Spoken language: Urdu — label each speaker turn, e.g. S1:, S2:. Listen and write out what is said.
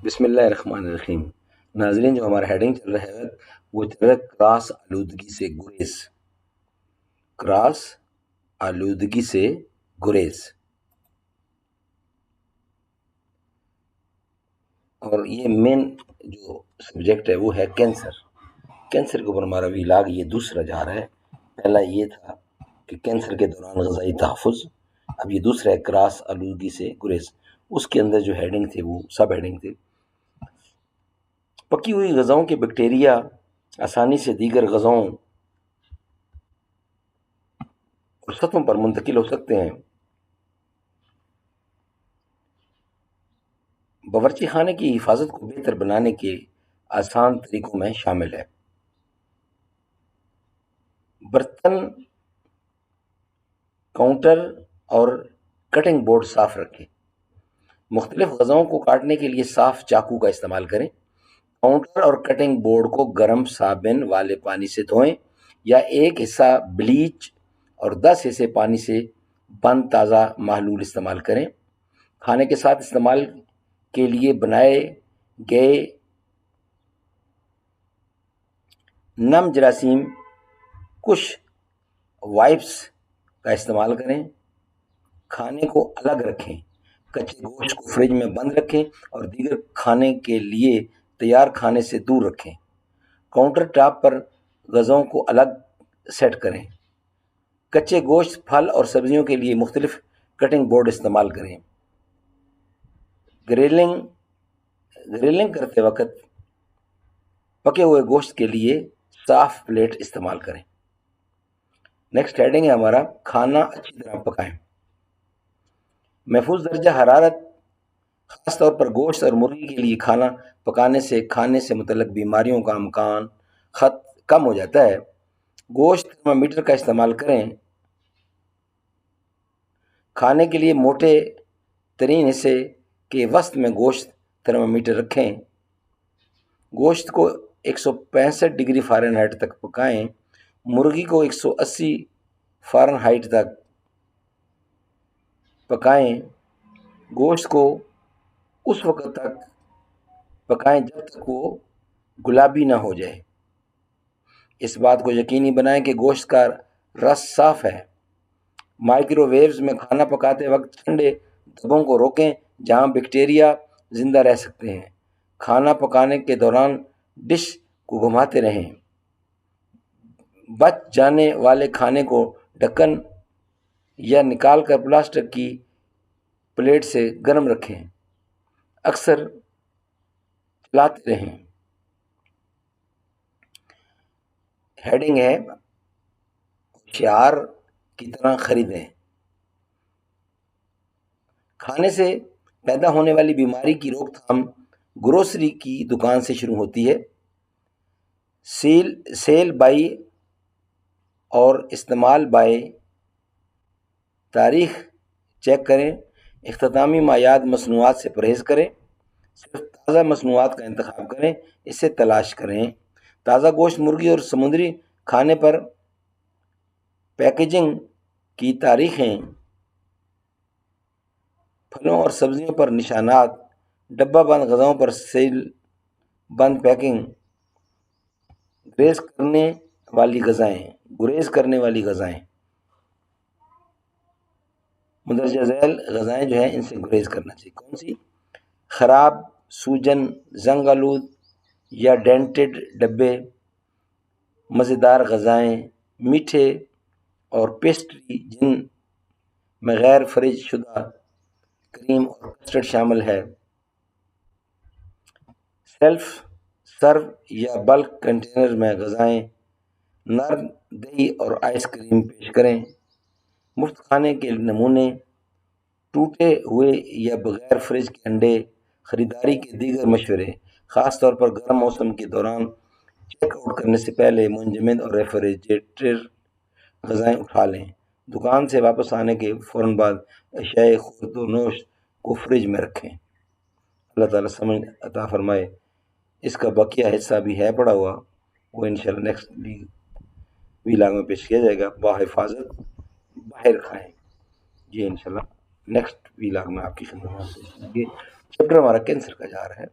S1: بسم اللہ الرحمن الرحیم۔ ناظرین، جو ہمارا ہیڈنگ چل رہا ہے وہ چل رہا ہے کراس آلودگی سے گریز۔ کراس آلودگی سے گریز، اور یہ مین جو سبجیکٹ ہے وہ ہے کینسر۔ کینسر کے اوپر ہمارا ویلاگ یہ دوسرا جا رہا ہے۔ پہلا یہ تھا کہ کینسر کے دوران غذائی تحفظ، اب یہ دوسرا ہے کراس آلودگی سے گریز۔ اس کے اندر جو ہیڈنگ تھے وہ سب ہیڈنگ تھے، پکی ہوئی غذاؤں کے بیکٹیریا آسانی سے دیگر غذاؤں اور سطحوں پر منتقل ہو سکتے ہیں۔ باورچی خانے کی حفاظت کو بہتر بنانے کے آسان طریقوں میں شامل ہے: برتن، کاؤنٹر اور کٹنگ بورڈ صاف رکھیں۔ مختلف غذاؤں کو کاٹنے کے لیے صاف چاقو کا استعمال کریں۔ کاؤنٹر اور کٹنگ بورڈ کو گرم صابن والے پانی سے دھوئیں یا ایک حصہ بلیچ اور 10 حصے پانی سے بند تازہ محلول استعمال کریں۔ کھانے کے ساتھ استعمال کے لیے بنائے گئے نم جراثیم کش وائپس کا استعمال کریں۔ کھانے کو الگ رکھیں۔ کچے گوشت کو فریج میں بند رکھیں اور دیگر کھانے کے لیے تیار کھانے سے دور رکھیں۔ کاؤنٹر ٹاپ پر غذاؤں کو الگ سیٹ کریں۔ کچے گوشت، پھل اور سبزیوں کے لیے مختلف کٹنگ بورڈ استعمال کریں۔ گریلنگ کرتے وقت پکے ہوئے گوشت کے لیے صاف پلیٹ استعمال کریں۔ نیکسٹ ہیڈنگ ہے ہمارا کھانا اچھی طرح پکائیں۔ محفوظ درجہ حرارت، خاص طور پر گوشت اور مرغی کے لیے کھانا پکانے سے کھانے سے متعلق بیماریوں کا امکان کم ہو جاتا ہے۔ گوشت تھرمامیٹر کا استعمال کریں۔ کھانے کے لیے موٹے ترین حصے کے وسط میں گوشت تھرمامیٹر رکھیں۔ گوشت کو 165 ڈگری فارن ہائٹ تک پکائیں۔ مرغی کو 180 فارن ہائٹ تک پکائیں۔ گوشت کو اس وقت تک پکائیں جب تک وہ گلابی نہ ہو جائے۔ اس بات کو یقینی بنائیں کہ گوشت کا رس صاف ہے۔ مائکرو ویوز میں کھانا پکاتے وقت ٹھنڈے دبوں کو روکیں جہاں بیکٹیریا زندہ رہ سکتے ہیں۔ کھانا پکانے کے دوران ڈش کو گھماتے رہیں۔ بچ جانے والے کھانے کو ڈھکن یا نکال کر پلاسٹک کی پلیٹ سے گرم رکھیں۔ اکثر چلاتے رہیں۔ ہیڈنگ ہے ہوشیار کی طرح خریدیں۔ کھانے سے پیدا ہونے والی بیماری کی روک تھام گروسری کی دکان سے شروع ہوتی ہے۔ سیل بائی اور استعمال بائی تاریخ چیک کریں۔ اختتامی مائعات مصنوعات سے پرہیز کریں۔ صرف تازہ مصنوعات کا انتخاب کریں، اسے تلاش کریں۔ تازہ گوشت، مرغی اور سمندری کھانے پر پیکیجنگ کی تاریخیں، پھلوں اور سبزیوں پر نشانات، ڈبہ بند غذاؤں پر سیل بند پیکنگ، گریز کرنے والی غذائیں، مندرجہ ذیل غذائیں جو ہیں ان سے گریز کرنا چاہیے۔ کون سی؟ خراب، سوجن، زنگ آلود یا ڈینٹڈ ڈبے، مزیدار غذائیں، میٹھے اور پیسٹری جن میں غیر فریز شدہ کریم اور کسٹرڈ شامل ہے۔ سیلف سرو یا بلک کنٹینر میں غذائیں، نرم دہی اور آئس کریم پیش کریں۔ مفت کھانے کے نمونے، ٹوٹے ہوئے یا بغیر فریج کے انڈے۔ خریداری کے دیگر مشورے، خاص طور پر گرم موسم کے دوران چیک آؤٹ کرنے سے پہلے منجمد اور ریفریجریٹر غذائیں اٹھا لیں۔ دکان سے واپس آنے کے فوراً بعد اشیاء خورد و نوش کو فریج میں رکھیں۔ اللہ تعالیٰ سمجھ عطا فرمائے۔ اس کا بقیہ حصہ بھی ہے پڑا ہوا، وہ انشاءاللہ نیکسٹ ویلاگ میں پیش کیا جائے گا۔ بحفاظت باہر کھائیں، یہ انشاءاللہ نیکسٹ ویلاگ میں آپ کی خدمت میں پیش کریں گے۔ چیپٹر ہمارا کینسر کا جا رہا ہے۔